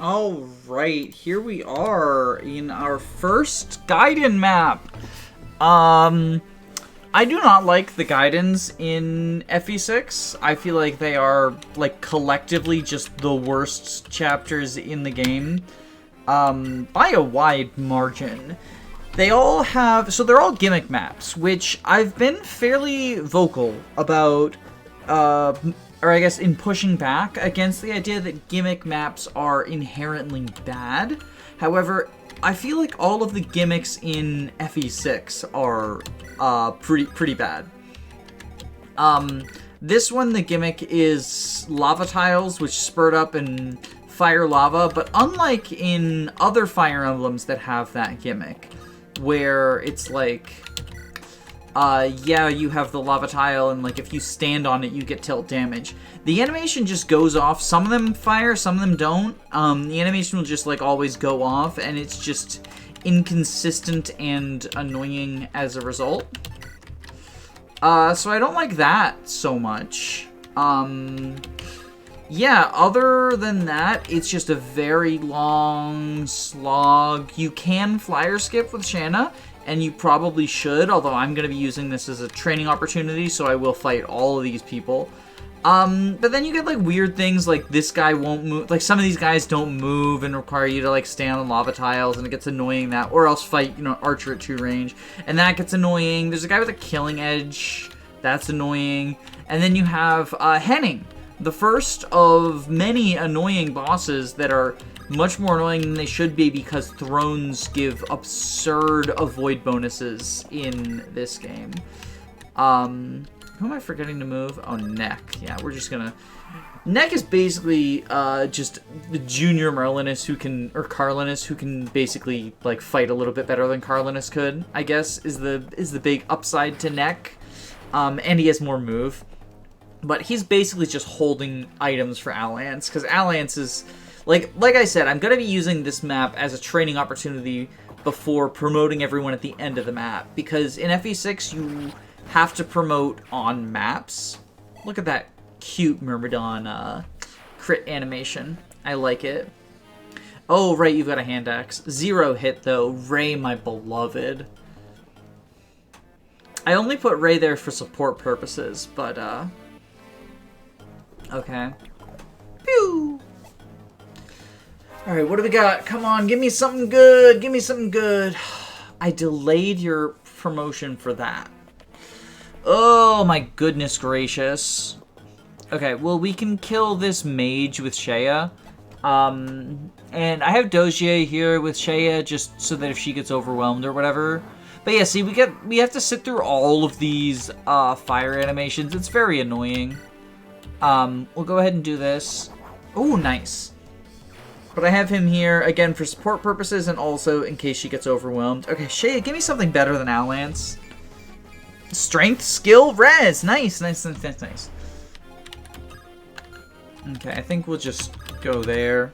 All right, here we are in our first Gaiden map. I do not like the Gaidens in FE6. I feel like they are, like, collectively just the worst chapters in the game, by a wide margin. They all have, so they're all gimmick maps, which I've been fairly vocal about, or I guess in pushing back against the idea that gimmick maps are inherently bad. However, I feel like all of the gimmicks in FE6 are pretty bad. This one, the gimmick is lava tiles, which spurt up and fire lava, but unlike in other Fire Emblems that have that gimmick, where it's like, yeah, you have the lava tile, and like if you stand on it, you get tilt damage. The animation just goes off. Some of them fire, some of them don't. The animation will just like always go off, and it's just inconsistent and annoying as a result. So I don't like that so much. Yeah, other than that, it's just a very long slog. You can flyer skip with Shanna, and you probably should, although I'm going to be using this as a training opportunity, so I will fight all of these people. But then you get, like, weird things, like this guy won't move. Like, some of these guys don't move and require you to, like, stand on lava tiles, and it gets annoying that. Or else fight, you know, Archer at 2 range, and that gets annoying. There's a guy with a killing edge. That's annoying. And then you have, Henning, the first of many annoying bosses that are much more annoying than they should be because thrones give absurd avoid bonuses in this game. Who am I forgetting to move? Oh, Neck. Yeah, we're just gonna... Neck is basically just the junior Merlinus who can... Or Carlinus who can basically, like, fight a little bit better than Carlinus could, I guess, is the big upside to Neck. And he has more move. But he's basically just holding items for Alliance, because Alliance is... Like I said, I'm going to be using this map as a training opportunity before promoting everyone at the end of the map. Because in FE6, you have to promote on maps. Look at that cute Myrmidon crit animation. I like it. Oh, right, you've got a hand axe. 0 hit, though. Ray, my beloved. I only put Ray there for support purposes, but, okay. Pew! Alright, what do we got? Come on, give me something good. Give me something good. I delayed your promotion for that. Oh, my goodness gracious. Okay, well, we can kill this mage with Shea. And I have Dojier here with Shea just so that if she gets overwhelmed or whatever. But yeah, see, we have to sit through all of these fire animations. It's very annoying. We'll go ahead and do this. Oh, nice. But I have him here, again, for support purposes and also in case she gets overwhelmed. Okay, Shea, give me something better than Alliance. Strength, skill, res. Nice, nice, nice, nice, nice. Okay, I think we'll just go there.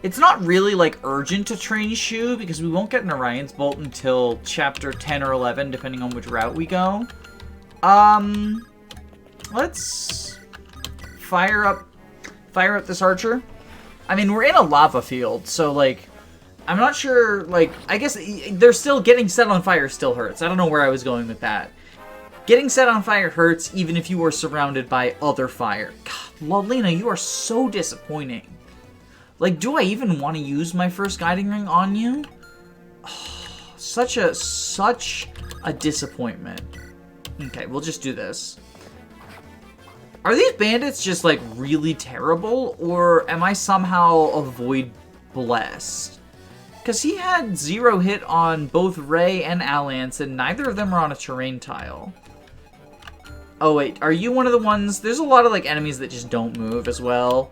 It's not really, like, urgent to train Shu because we won't get an Orion's Bolt until chapter 10 or 11, depending on which route we go. Let's fire up this archer. I mean, we're in a lava field, so, like, I'm not sure, like, I guess they're still getting set on fire still hurts. I don't know where I was going with that. Getting set on fire hurts even if you are surrounded by other fire. God, Lena, you are so disappointing. Like, do I even want to use my first guiding ring on you? Oh, such a disappointment. Okay, we'll just do this. Are these bandits just, like, really terrible? Or am I somehow avoid blessed? Because he had 0 hit on both Ray and Alliance, and neither of them are on a terrain tile. Oh, wait, are you one of the ones... There's a lot of, like, enemies that just don't move as well.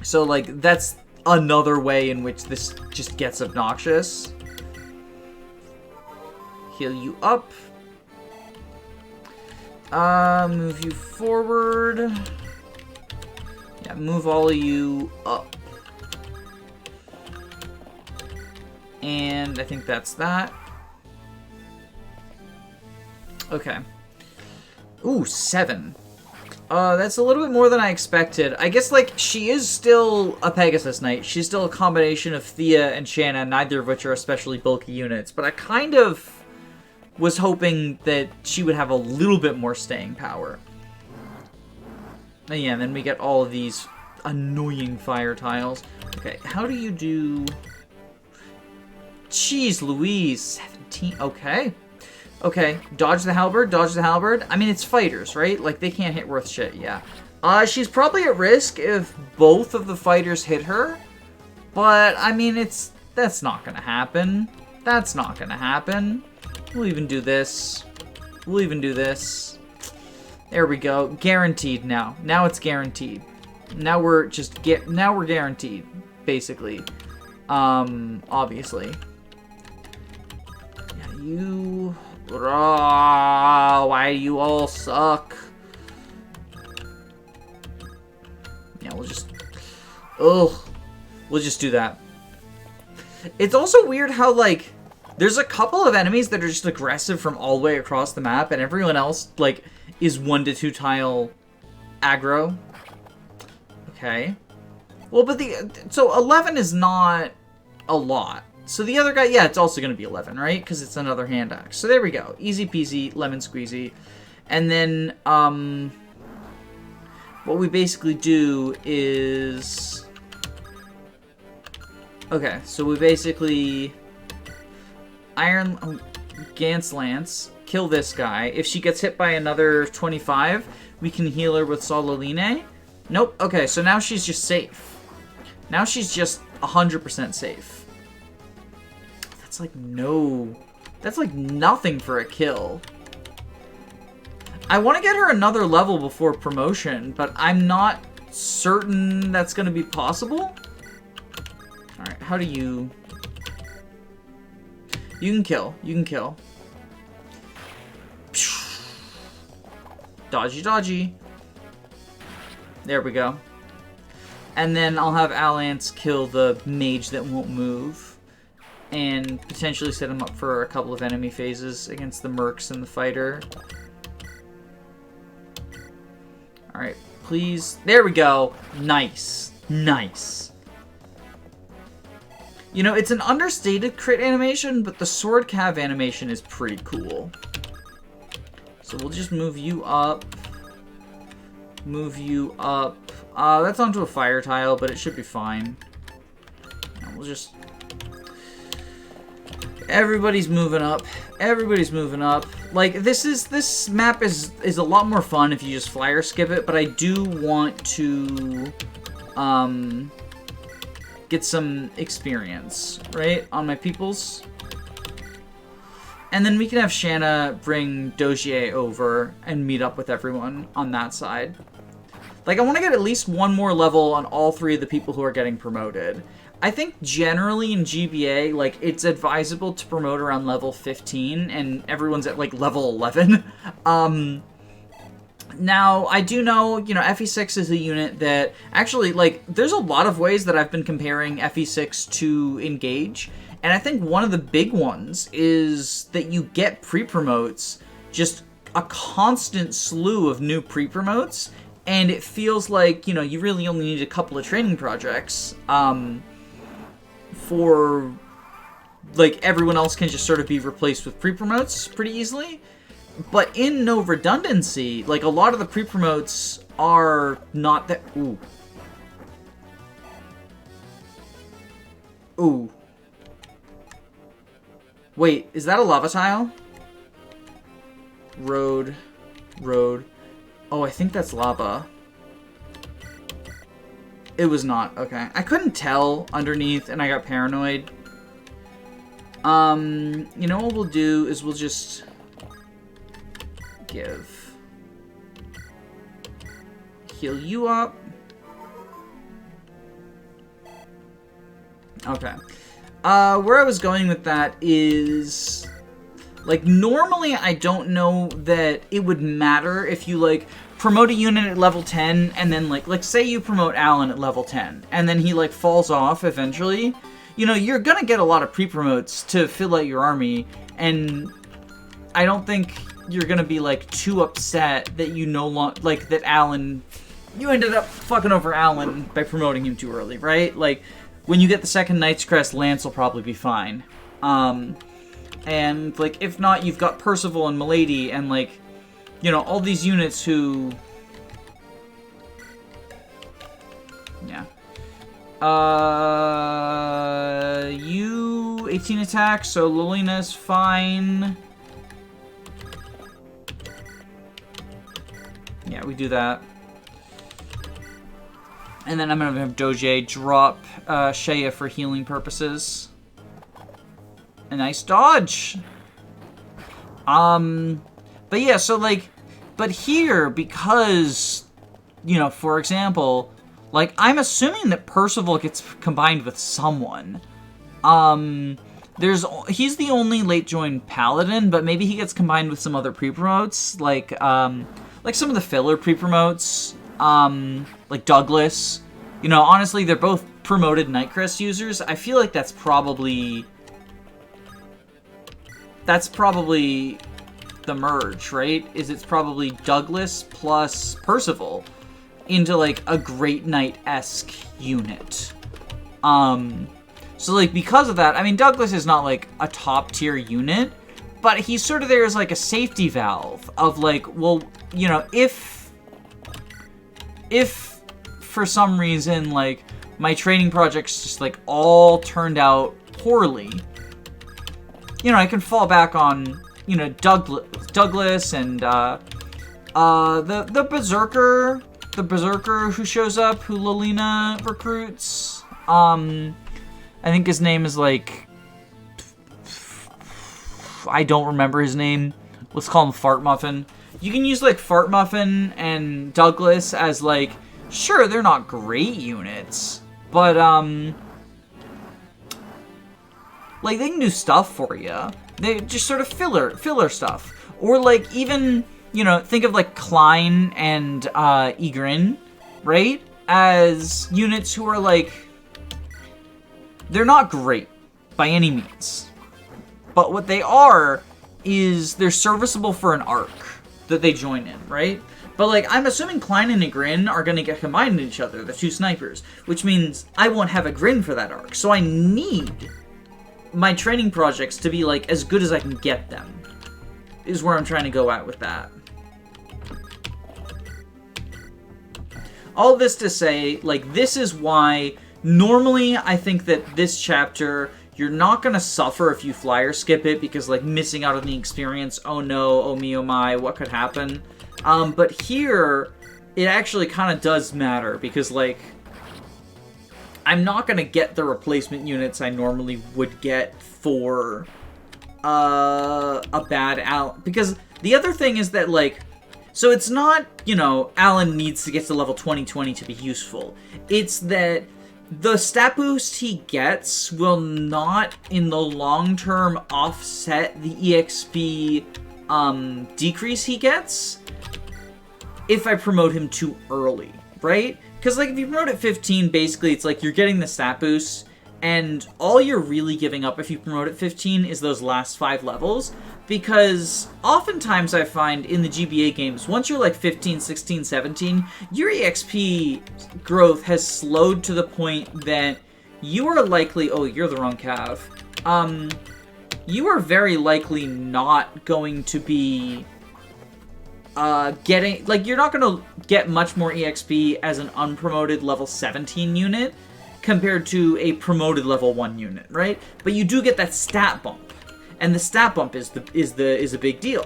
So, like, that's another way in which this just gets obnoxious. Heal you up. Move you forward. Yeah, move all of you up. And I think that's that. Okay. Ooh, 7. That's a little bit more than I expected. I guess, like, she is still a Pegasus Knight. She's still a combination of Thea and Shanna, neither of which are especially bulky units. But I kind of was hoping that she would have a little bit more staying power. And yeah, then we get all of these annoying fire tiles. Okay, how do you do... Jeez Louise, 17, okay. Okay, dodge the halberd, dodge the halberd. I mean, it's fighters, right? Like, they can't hit worth shit, yeah. She's probably at risk if both of the fighters hit her. But, I mean, that's not gonna happen. That's not gonna happen. We'll even do this. We'll even do this. There we go. Guaranteed now. Now it's guaranteed. Now we're just now we're guaranteed, basically. Obviously. Yeah, you... why do you all suck? Yeah, we'll just... Ugh. We'll just do that. It's also weird how, like, there's a couple of enemies that are just aggressive from all the way across the map, and everyone else, like, is 1 to 2 tile aggro. Okay. Well, but so 11 is not a lot. So the other guy, yeah, it's also going to be 11, right? Because it's another hand axe. So there we go. Easy peasy, lemon squeezy. And then, what we basically do is... Okay, so we basically... Gance Lance, kill this guy. If she gets hit by another 25, we can heal her with Solaline. Nope. Okay, so now she's just safe. Now she's just 100% safe. That's like no... That's like nothing for a kill. I want to get her another level before promotion, but I'm not certain that's going to be possible. Alright, how do you... You can kill. You can kill. Dodgy, dodgy. There we go. And then I'll have Alance kill the mage that won't move. And potentially set him up for a couple of enemy phases against the mercs and the fighter. Alright, please. There we go. Nice. Nice. You know, it's an understated crit animation, but the sword cav animation is pretty cool. So we'll just move you up. Move you up. That's onto a fire tile, but it should be fine. And we'll just... Everybody's moving up. Everybody's moving up. Like, this map is a lot more fun if you just flyer skip it, but I do want to, get some experience, right, on my peoples. And then we can have Shanna bring Dozier over and meet up with everyone on that side. Like, I want to get at least one more level on all 3 of the people who are getting promoted. I think generally in GBA, like, it's advisable to promote around level 15, and everyone's at, like, level 11. Now, I do know, you know, FE6 is a unit that, actually, like, there's a lot of ways that I've been comparing FE6 to Engage, and I think one of the big ones is that you get pre-promotes, just a constant slew of new pre-promotes, and it feels like, you know, you really only need a couple of training projects, for, like, everyone else can just sort of be replaced with pre-promotes pretty easily. But in no redundancy, like, a lot of the pre-promotes are not that... Ooh. Ooh. Wait, is that a lava tile? Road. Road. Oh, I think that's lava. It was not. Okay. I couldn't tell underneath, and I got paranoid. You know what we'll do is we'll just... Heal you up. Okay. Where I was going with that is... Like, normally I don't know that it would matter if you, like, promote a unit at level 10, and then, like say you promote Alan at level 10, and then he, like, falls off eventually. You know, you're gonna get a lot of pre-promotes to fill out your army, and I don't think you're gonna be, like, too upset that you no longer, like, that Alan, you ended up fucking over Alan by promoting him too early, right? Like, when you get the second Knight's Crest, Lance will probably be fine. And, like, if not, you've got Percival and Milady and, like, you know, all these units who... Yeah. You 18 attack, so Lilina's fine. Yeah, we do that. And then I'm gonna have Doje drop Shea for healing purposes. A nice dodge. But yeah, so like, but here, because, you know, for example, like, I'm assuming that Percival gets combined with someone. He's the only late join paladin, but maybe he gets combined with some other pre-promotes, like some of the filler pre-promotes, like Douglas. You know, honestly, they're both promoted Nightcrest users. I feel like that's probably the merge, right? It's probably Douglas plus Percival into, like, a Great Knight-esque unit. So, like, because of that, I mean, Douglas is not, like, a top-tier unit, but he's sort of there as, like, a safety valve of, like, well, you know, if for some reason, like, my training projects just, like, all turned out poorly, you know, I can fall back on, you know, Douglas and, the Berserker who shows up, who Lilina recruits. I think his name is, like, I don't remember his name. Let's call him Fart Muffin. You can use, like, Fart Muffin and Douglas as, like, sure, they're not great units, but, like, they can do stuff for you. They just sort of filler stuff. Or, like, even, you know, think of, like, Klein and, Ygritte, right? As units who are, like, they're not great by any means. But what they are is they're serviceable for an arc that they join in, right? But, like, I'm assuming Klein and Ygritte are going to get combined in each other, the two snipers, which means I won't have Ygritte for that arc. So I need my training projects to be, like, as good as I can get them, is where I'm trying to go at with that. All this to say, like, this is why normally I think that this chapter, you're not going to suffer if you flyer skip it, because, like, missing out on the experience, oh no, oh me, oh my, what could happen? But here, it actually kind of does matter, because, like, I'm not going to get the replacement units I normally would get for a bad Alan. Because the other thing is that, like, so it's not, you know, Alan needs to get to level 2020 to be useful. It's that the stat boost he gets will not, in the long term, offset the EXP decrease he gets if I promote him too early, right? Because, like, if you promote at 15, basically, it's like you're getting the stat boost, and all you're really giving up if you promote at 15 is those last 5 levels, because oftentimes I find in the GBA games, once you're, like, 15, 16, 17, your EXP growth has slowed to the point that you are likely... Oh, you're the wrong Cav. You are very likely not going to be... getting, like, you're not going to get much more EXP as an unpromoted level 17 unit compared to a promoted level 1 unit, right? But you do get that stat bump, and the stat bump is a big deal.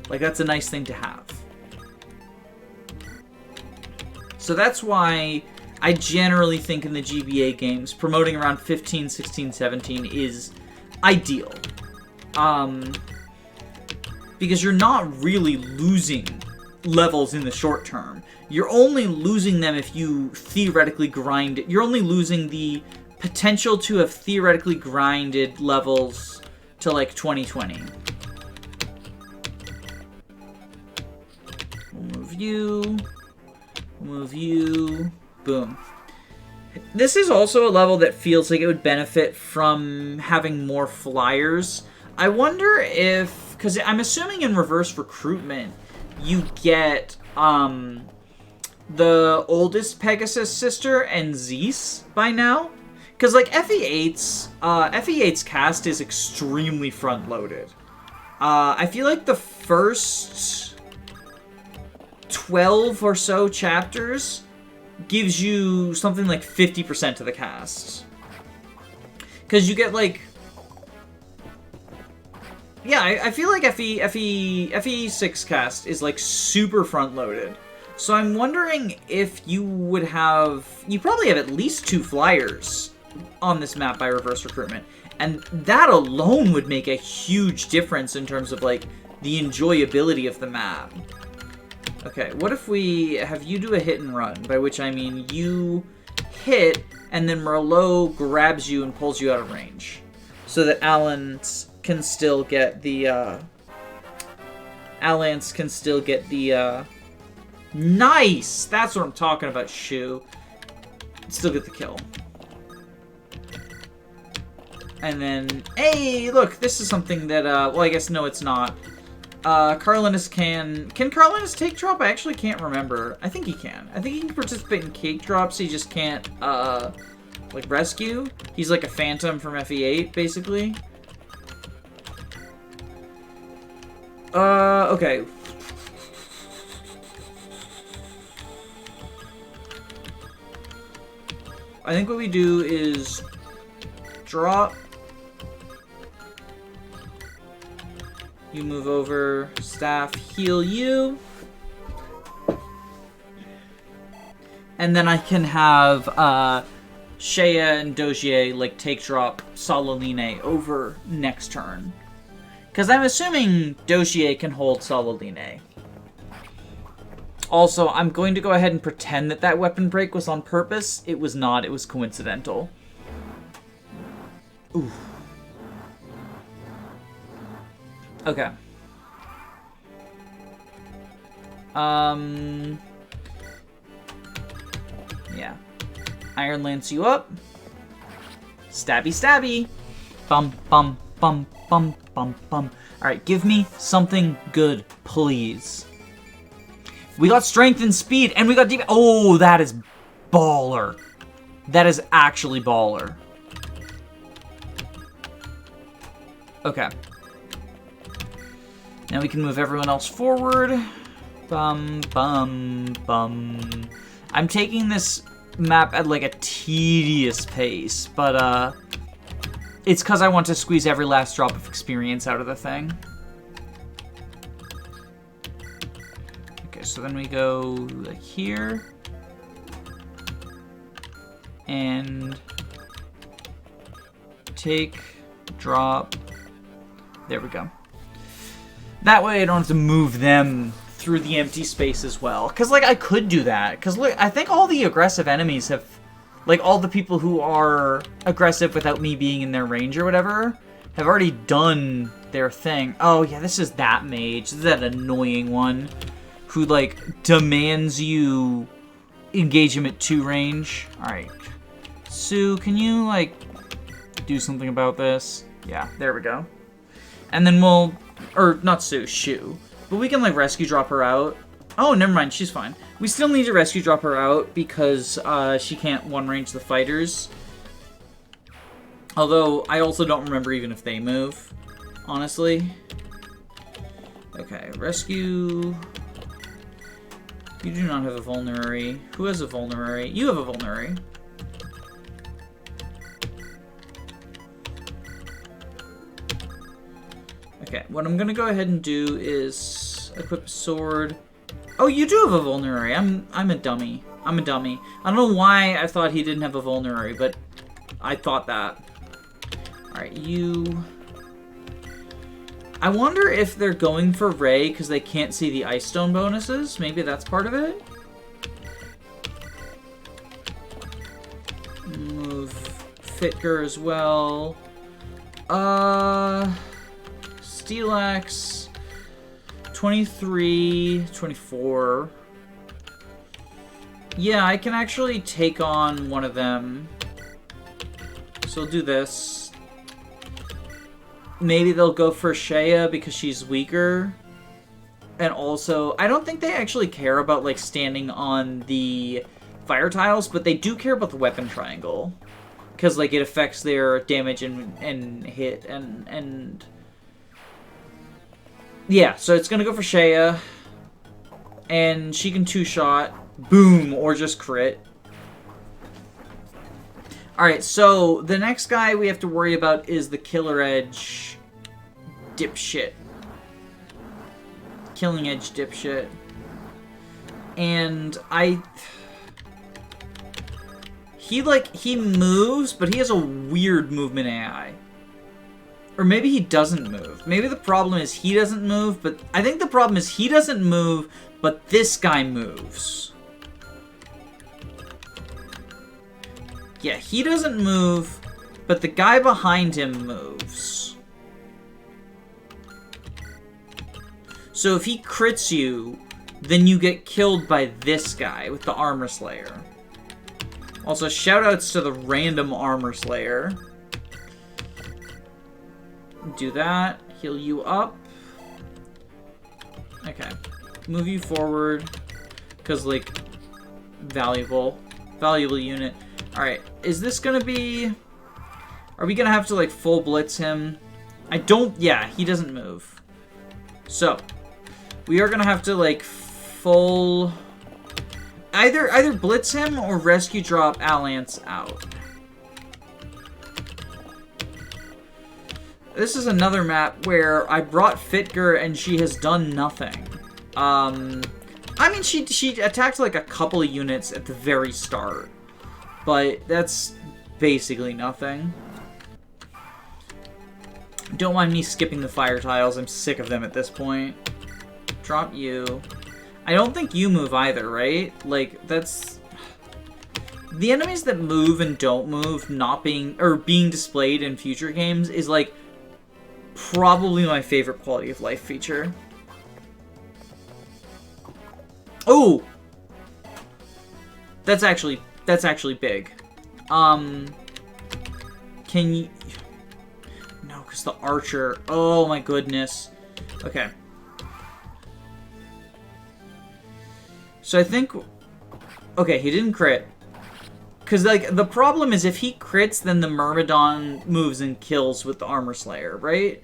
Like, that's a nice thing to have. So that's why I generally think in the GBA games, promoting around 15, 16, 17 is ideal. Because you're not really losing levels in the short term. You're only losing them if you theoretically grind it. You're only losing the potential to have theoretically grinded levels to, like, 2020. We'll move you. Move you. Boom. This is also a level that feels like it would benefit from having more flyers. I wonder if... because I'm assuming in reverse recruitment, you get, the oldest Pegasus sister and Zeus by now. Because, like, FE8's cast is extremely front-loaded. I feel like the first 12 or so chapters gives you something like 50% of the cast. Because you get, like... Yeah, I feel like FE6 cast is, like, super front-loaded. So I'm wondering if you would have... You probably have at least 2 flyers on this map by reverse recruitment. And that alone would make a huge difference in terms of, like, the enjoyability of the map. Okay, what if we have you do a hit and run? By which I mean you hit, and then Merlot grabs you and pulls you out of range. So that Alans can still get the, Nice! That's what I'm talking about, Shu. Still get the kill. And then, hey, look, this is something that, well, I guess, no, it's not. Carlinus can Carlinus take drop? I actually can't remember. I think he can. I think he can participate in cake drops, he just can't, like, rescue. He's like a phantom from FE8, basically. Okay. I think what we do is drop. You move over, staff, heal you. And then I can have Shea and Dojier like take drop Sololine over next turn. Because I'm assuming Dojier can hold Sololine. Also, I'm going to go ahead and pretend that that weapon break was on purpose. It was not, it was coincidental. Ooh. Okay. Yeah. Iron Lance you up. Stabby, stabby. Bum, bum, bum, bum, bum, bum. Alright, give me something good, please. We got strength and speed, and we got deep. Oh, that is baller. That is actually baller. Okay. Now we can move everyone else forward. Bum, bum, bum. I'm taking this map at like a tedious pace, but it's because I want to squeeze every last drop of experience out of the thing. Okay, so then we go like here. And take, drop. There we go. That way I don't have to move them through the empty space as well. Because, like, I could do that. Because, look, I think all the aggressive enemies have... Like, all the people who are aggressive without me being in their range or whatever have already done their thing. Oh, yeah, this is that mage. This is that annoying one who, like, demands you engage him at 2 range. Alright. Sue, can you, like, do something about this? Yeah, there we go. And then we'll... Or, not Sue, Shu. But we can, like, rescue drop her out. Oh, never mind, she's fine. We still need to rescue drop her out because she can't one-range the fighters. Although, I also don't remember even if they move, honestly. Okay, rescue... You do not have a vulnerary. Who has a vulnerary? You have a vulnerary. Okay, what I'm gonna go ahead and do is equip a sword. Oh, you do have a vulnerary. I'm a dummy. I'm a dummy. I don't know why I thought he didn't have a vulnerary, but I thought that. Alright, you... I wonder if they're going for Ray because they can't see the Ice Stone bonuses. Maybe that's part of it. Move Fitger as well. Steelax, 23, 24. Yeah, I can actually take on one of them. So I'll do this. maybe they'll go for Shea because she's weaker. And also, I don't think they actually care about, like, standing on the fire tiles, but they do care about the weapon triangle. Because, like, it affects their damage and hit and... Yeah, so it's gonna go for Shea. And she can two-shot. Boom! Or just crit. Alright, so the next guy we have to worry about is the Killer Edge dipshit. Killing Edge dipshit. And he moves, but he has a weird movement AI. Or maybe he doesn't move. Maybe the problem is he doesn't move, but I think the problem is he doesn't move, but this guy moves. Yeah, he doesn't move, but the guy behind him moves. So if he crits you, then you get killed by this guy with the Armor Slayer. Also, shoutouts to the random Armor Slayer. Do that. Heal you up. Okay. Move you forward. Because, like, valuable unit. Alright. Is this gonna be... Are we gonna have to, like, full blitz him? Yeah, he doesn't move. So, we are gonna have to, like, full... Either blitz him or rescue drop Alliance out. This is another map where I brought Fitger and she has done nothing. I mean, she attacked like a couple of units at the very start, but that's basically nothing. Don't mind me skipping the fire tiles. I'm sick of them at this point. Drop you. I don't think you move either, right? Like, that's... The enemies that move and don't move being displayed in future games is, like, probably my favorite quality of life feature. Oh! That's actually big. Can you... No, because the archer... Oh my goodness. Okay. So I think... Okay, he didn't crit. Because, like, the problem is if he crits, then the Myrmidon moves and kills with the Armor Slayer, right?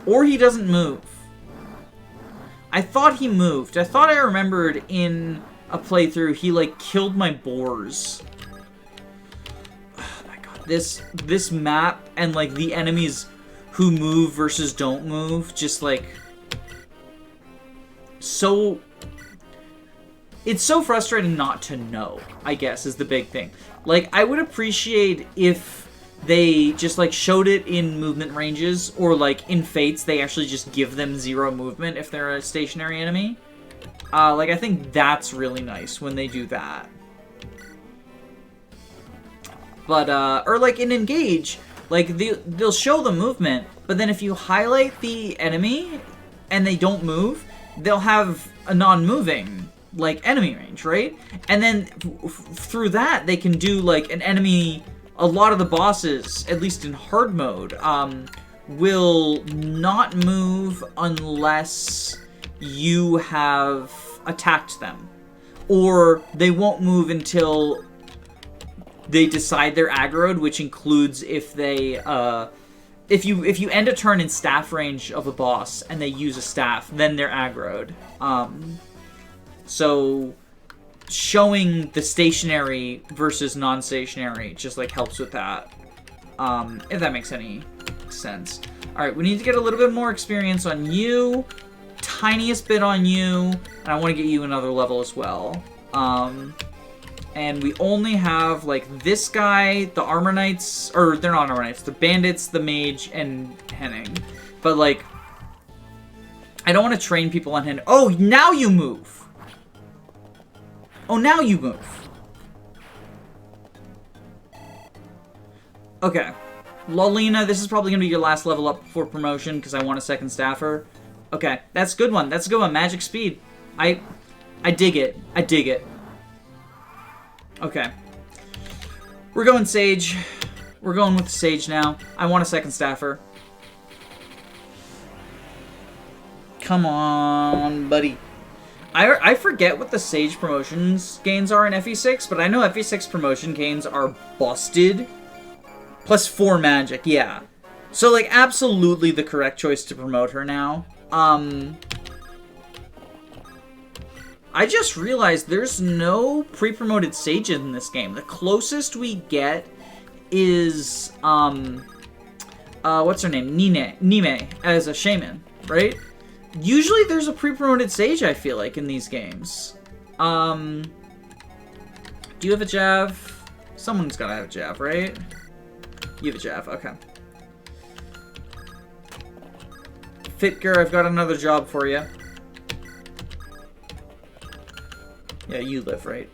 Or he doesn't move. I thought he moved. I thought I remembered in a playthrough he, like, killed my boars. Oh my god. This map and, like, the enemies who move versus don't move, just, like... So... It's so frustrating not to know, I guess, is the big thing. Like, I would appreciate if they just, like, showed it in movement ranges, or, like, in Fates, they actually just give them 0 movement if they're a stationary enemy. Like, I think that's really nice when they do that. But, or, like, in Engage, like, they'll show the movement, but then if you highlight the enemy, and they don't move, they'll have a non-moving, like, enemy range, right? And then through that, they can do, like, an enemy... A lot of the bosses, at least in hard mode, will not move unless you have attacked them. Or they won't move until they decide they're aggroed, which includes if they... If you end a turn in staff range of a boss and they use a staff, then they're aggroed. So showing the stationary versus non-stationary just, like, helps with that. If that makes any sense. Alright, we need to get a little bit more experience on you. Tiniest bit on you. And I want to get you another level as well. And we only have, like, this guy, the Armor Knights, or they're not Armor Knights, the Bandits, the Mage, and Henning. But, like, I don't want to train people on Henning. Oh, now you move! Oh, now you move. Okay. Lolina, this is probably going to be your last level up before promotion, because I want a second staffer. Okay, that's a good one. That's a good one. Magic speed. I dig it. I dig it. Okay. We're going Sage. We're going with Sage now. I want a second staffer. Come on, buddy. I forget what the Sage promotions gains are in FE6, but I know FE6 promotion gains are busted. Plus 4 magic, yeah. So, like, absolutely the correct choice to promote her now. I just realized there's no pre-promoted Sages in this game. The closest we get is, what's her name? Nime, as a shaman, right? Usually there's a pre-promoted Sage, I feel like, in these games. Do you have a Jav? Someone's gotta have a Jav, right? You have a Jav, okay. Fitger, I've got another job for you. Yeah, you live, right?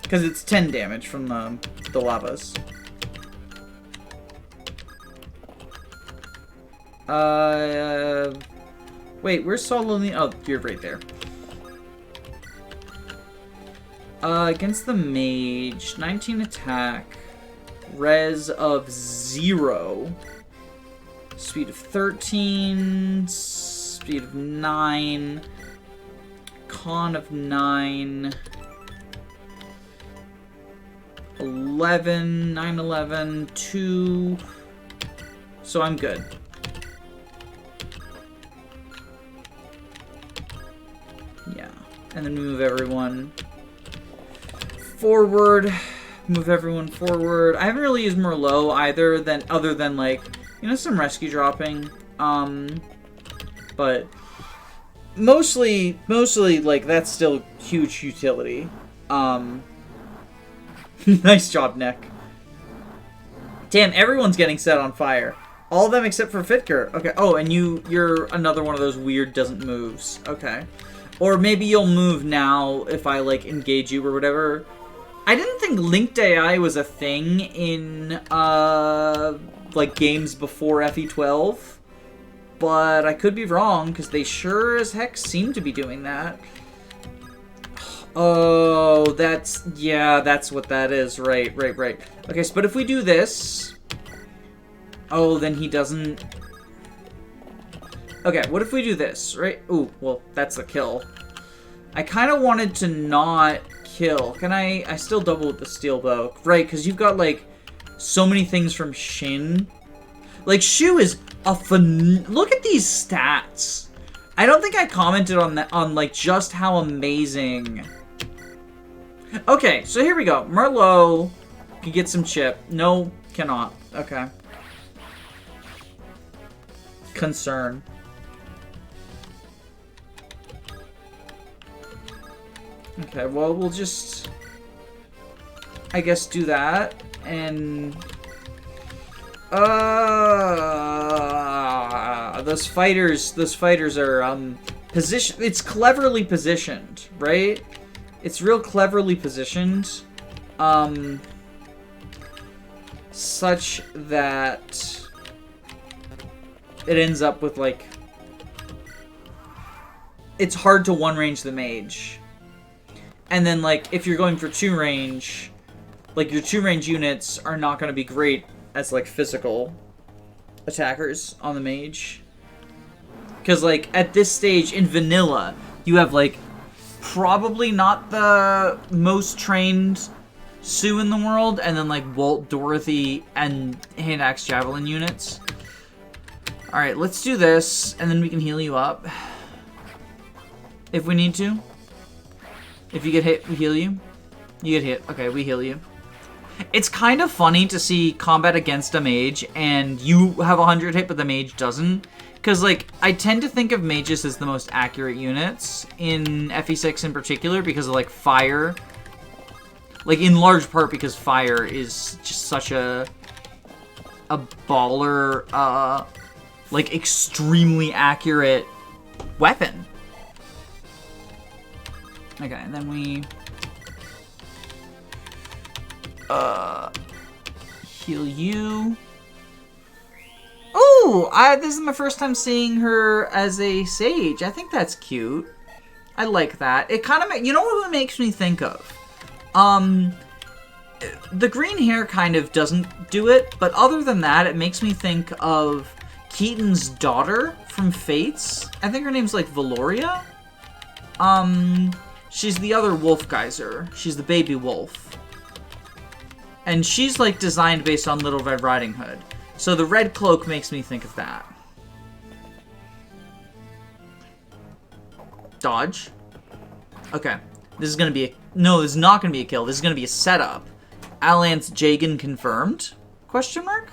Because it's 10 damage from the lavas. Wait, where's Solonine? Oh, you're right there. Against the mage, 19 attack, res of 0, speed of 13, speed of 9, con of 9, 11, 9, 11, 2, so I'm good. Yeah, and then move everyone forward. Move everyone forward. I haven't really used Merlot either, other than like, you know, some rescue dropping. But mostly like that's still huge utility. Nice job, Nick. Damn, everyone's getting set on fire. All of them except for Fitker. Okay. Oh, and you're another one of those weird doesn't moves. Okay. Or maybe you'll move now if I, like, engage you or whatever. I didn't think linked AI was a thing in, like, games before FE12. But I could be wrong, because they sure as heck seem to be doing that. Oh, that's what that is. Right. Okay, so, but if we do this... Oh, then he doesn't... Okay, what if we do this, right? Ooh, well, that's a kill. I kind of wanted to not kill. Can I still double with the steel bow? Right, because you've got, like, so many things from Shin. Like, Shu is a look at these stats. I don't think I commented on that, like, just how amazing. Okay, so here we go. Merlot can get some chip. No, cannot. Okay. Concern. Okay, well, we'll just, I guess, do that, and, those fighters are, it's cleverly positioned, right? It's real cleverly positioned, such that it ends up with, like, it's hard to one-range the mage. And then, like, if you're going for 2-range, like, your 2-range units are not going to be great as, like, physical attackers on the mage. Because, like, at this stage in vanilla, you have, like, probably not the most trained Sue in the world, and then, like, Walt, Dorothy, and Hand Axe Javelin units. Alright, let's do this, and then we can heal you up. If we need to. If you get hit, we heal you. You get hit. Okay, we heal you. It's kind of funny to see combat against a mage and you have 100 hit but the mage doesn't. Because, like, I tend to think of mages as the most accurate units in FE6 in particular because of, like, fire. Like, in large part because fire is just such a baller, like, extremely accurate weapon. Okay, and then we heal you. Oh, this is my first time seeing her as a sage. I think that's cute. I like that. It kind of, you know what it makes me think of? the green hair kind of doesn't do it, but other than that, it makes me think of Keaton's daughter from Fates. I think her name's like Valoria. She's the other wolf geyser. She's the baby wolf. And she's like designed based on Little Red Riding Hood. So the red cloak makes me think of that. Dodge. Okay. This is gonna be a... No, this is not gonna be a kill. This is gonna be a setup. Alliance Jagan confirmed? Question mark?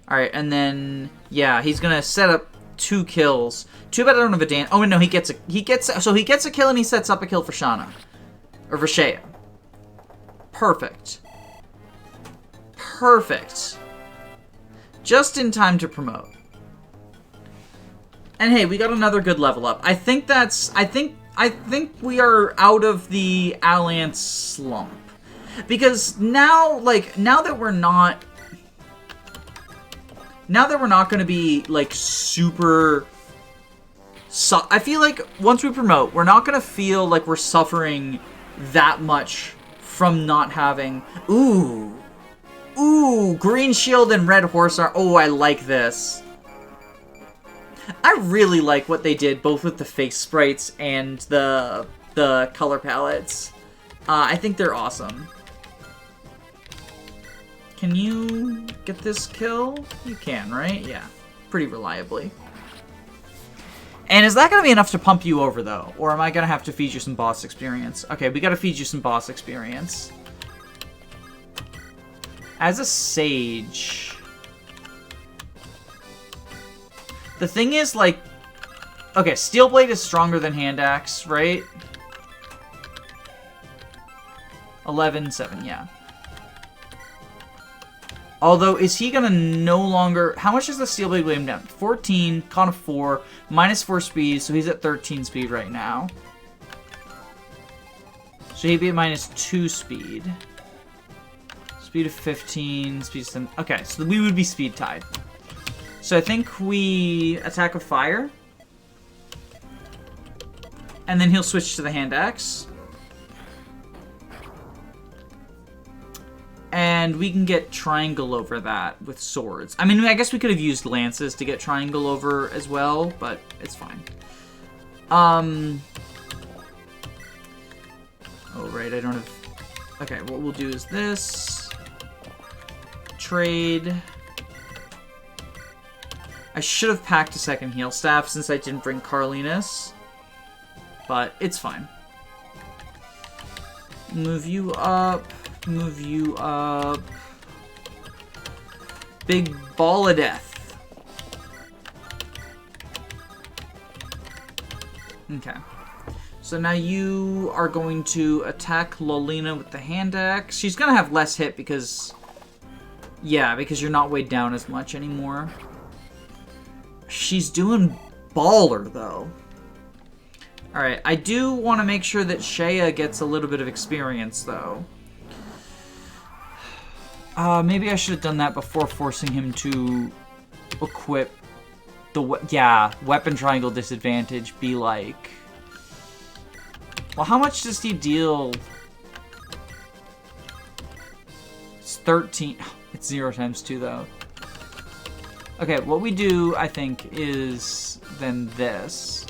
Alright, and then... Yeah, he's gonna set up 2 kills. Too bad I don't have a dance... Oh, no, he gets a kill and he sets up a kill for Shanna. Or for Shea. Perfect. Perfect. Just in time to promote. And hey, we got another good level up. I think we are out of the Alliance slump. Because now that we're not going to be, like, super... I feel like once we promote, we're not going to feel like we're suffering that much from not having... Ooh, green shield and red horse armor. Oh, I like this. I really like what they did, both with the face sprites and the color palettes. I think they're awesome. Can you get this kill? You can, right? Yeah, pretty reliably. And is that going to be enough to pump you over, though? Or am I going to have to feed you some boss experience? Okay, we got to feed you some boss experience. As a sage... The thing is, like... Okay, Steel Blade is stronger than Hand Axe, right? 11-7, yeah. Although, is he gonna no longer... How much is the Steel Blade weigh him down? 14, con of 4, minus 4 speed, so he's at 13 speed right now. So he'd be at minus 2 speed. Speed of 15, speed of 7... Okay, so we would be speed tied. So I think we attack with fire. And then he'll switch to the hand axe. And we can get triangle over that with swords. I mean, I guess we could have used lances to get triangle over as well, but it's fine. Oh, right, I don't have... Okay, what we'll do is this. Trade. I should have packed a second heal staff since I didn't bring Carlinus. But it's fine. Move you up. Move you up. Big ball of death. Okay. So now you are going to attack Lolina with the hand axe. She's going to have less hit because... Yeah, because you're not weighed down as much anymore. She's doing baller, though. Alright, I do want to make sure that Shea gets a little bit of experience, though. Maybe I should have done that before forcing him to equip the... weapon triangle disadvantage be like... Well, how much does he deal? It's 13. It's 0 times 2, though. Okay, what we do, I think, is then this.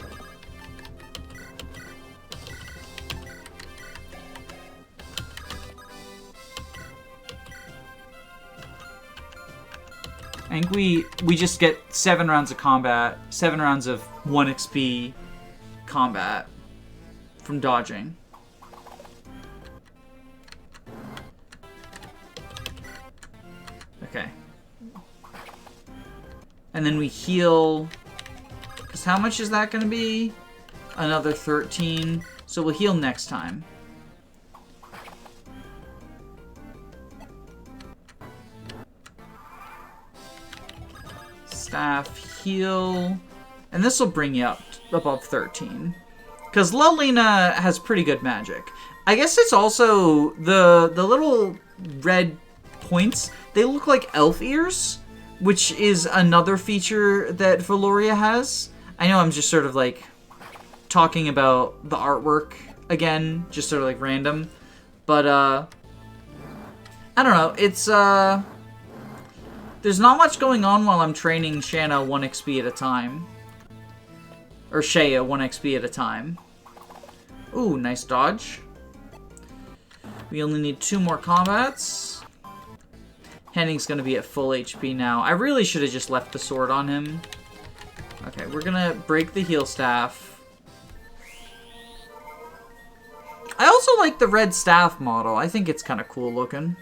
I think we just get 7 rounds of combat, 7 rounds of 1 XP combat from dodging. Okay. And then we heal. Because how much is that going to be? Another 13. So we'll heal next time. Staff, heal. And this will bring you up above 13. Because Lolina has pretty good magic. I guess it's also the little red points. They look like elf ears, which is another feature that Valoria has. I know I'm just sort of like talking about the artwork again, just sort of like random. But I don't know. It's, there's not much going on while I'm training Shanna 1 XP at a time. Or Shea 1 XP at a time. Ooh, nice dodge. We only need 2 more combats. Henning's gonna be at full HP now. I really should have just left the sword on him. Okay, we're gonna break the heal staff. I also like the red staff model. I think it's kind of cool looking.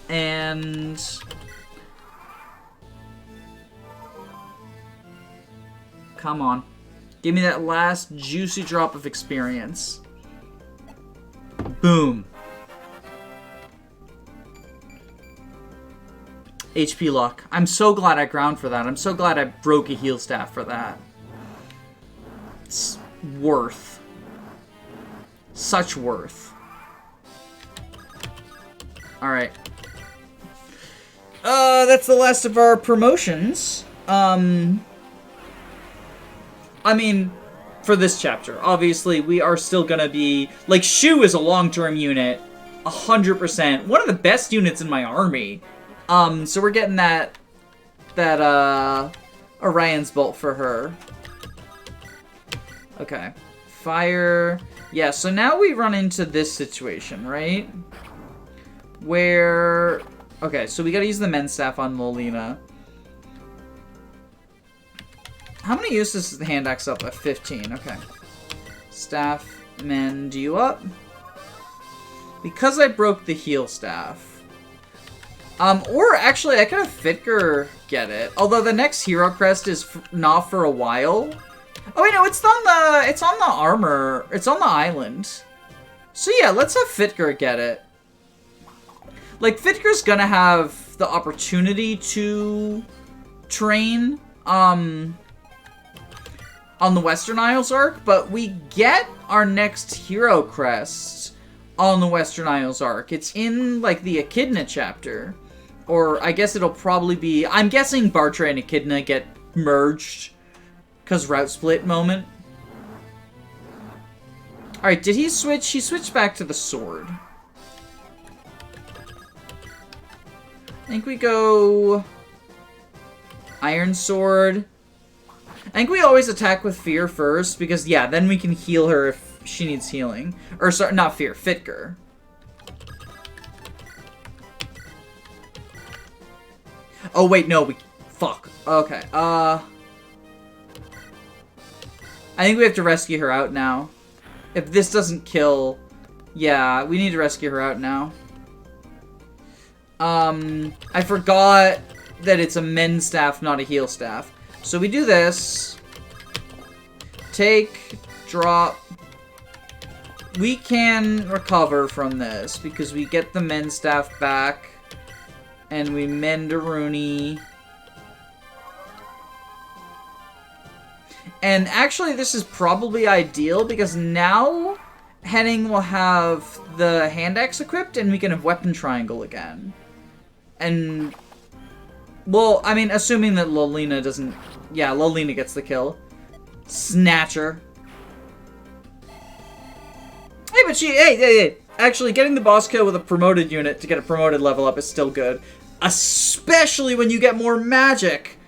And... come on. Give me that last juicy drop of experience. Boom. HP luck. I'm so glad I ground for that. I'm so glad I broke a heal staff for that. It's worth. Such worth. Alright. That's the last of our promotions. I mean, for this chapter, obviously, we are still gonna be... like, Shu is a long-term unit. 100%. One of the best units in my army. So we're getting that Orion's Bolt for her. Okay. Fire. Yeah, so now we run into this situation, right? Where... okay, so we gotta use the Men's Staff on Lolina. How many uses is the hand axe up? At 15. Okay. Staff, mend you up. Because I broke the heal staff. Or actually, I could have Fitker get it. Although the next hero crest is not for a while. Oh wait, no, it's on the armor. It's on the island. So yeah, let's have Fitker get it. Like, Fitker's gonna have the opportunity to train, on the Western Isles arc, but we get our next hero crest on the Western Isles arc. It's in, like, the Echidna chapter. Or, I guess it'll probably be... I'm guessing Bartra and Echidna get merged. Because route split moment. Alright, did he switch? He switched back to the sword. I think we go... Iron Sword. I think we always attack with Fear first, because, yeah, then we can heal her if she needs healing. Or, sorry, not Fear, Fitker. Oh, wait, no, we... fuck. Okay, I think we have to rescue her out now. If this doesn't kill... yeah, we need to rescue her out now. I forgot that it's a Men's Staff, not a heal staff. So we do this. Take, drop. We can recover from this because we get the Men's Staff back. And we mend a Rooney. And actually this is probably ideal because now Henning will have the hand axe equipped and we can have weapon triangle again. And... well, I mean, assuming that Lolina doesn't... yeah, Lolina gets the kill. Snatcher. Hey, but she... hey. Actually, getting the boss kill with a promoted unit to get a promoted level up is still good. Especially when you get more magic.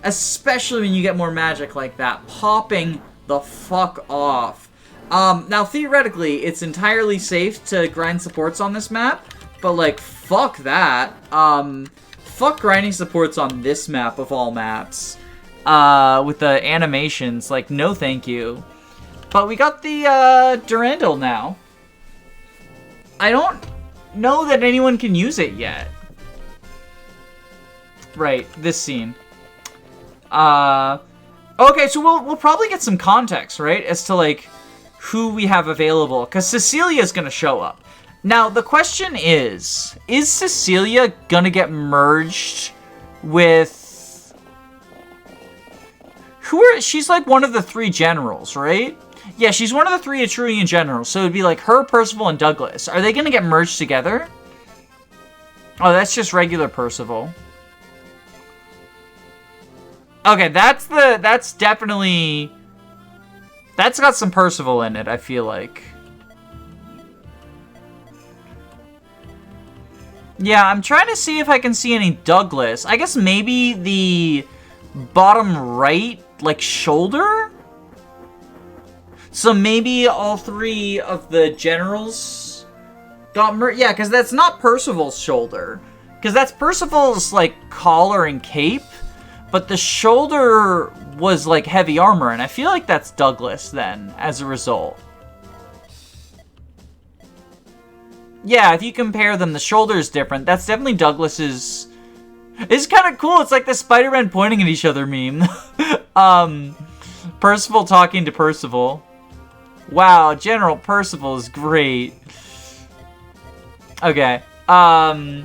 Especially when you get more magic like that. Popping the fuck off. Now, theoretically, it's entirely safe to grind supports on this map. But, like, fuck that. Fuck grinding supports on this map of all maps. With the animations. Like, no thank you. But we got the, Durandal now. I don't know that anyone can use it yet. Right, this scene. Okay, so we'll probably get some context, right? As to, like, who we have available. Because Cecilia's gonna show up. Now, the question is Cecilia gonna get merged with... she's like one of the 3 generals, right? Yeah, she's one of the 3 Etrurian generals, so it'd be like her, Percival, and Douglas. Are they gonna get merged together? Oh, that's just regular Percival. Okay, that's definitely... that's got some Percival in it, I feel like. Yeah, I'm trying to see if I can see any Douglas. I guess maybe the bottom right, like, shoulder? So maybe all 3 of the generals got murdered. Yeah, because that's not Percival's shoulder. Because that's Percival's, like, collar and cape. But the shoulder was, like, heavy armor. And I feel like that's Douglas, then, as a result. Yeah, if you compare them, the shoulder is different. That's definitely Douglas's... It's kind of cool. It's like the Spider-Man pointing at each other meme. Percival talking to Percival. Wow, General Percival is great. Okay. Bye.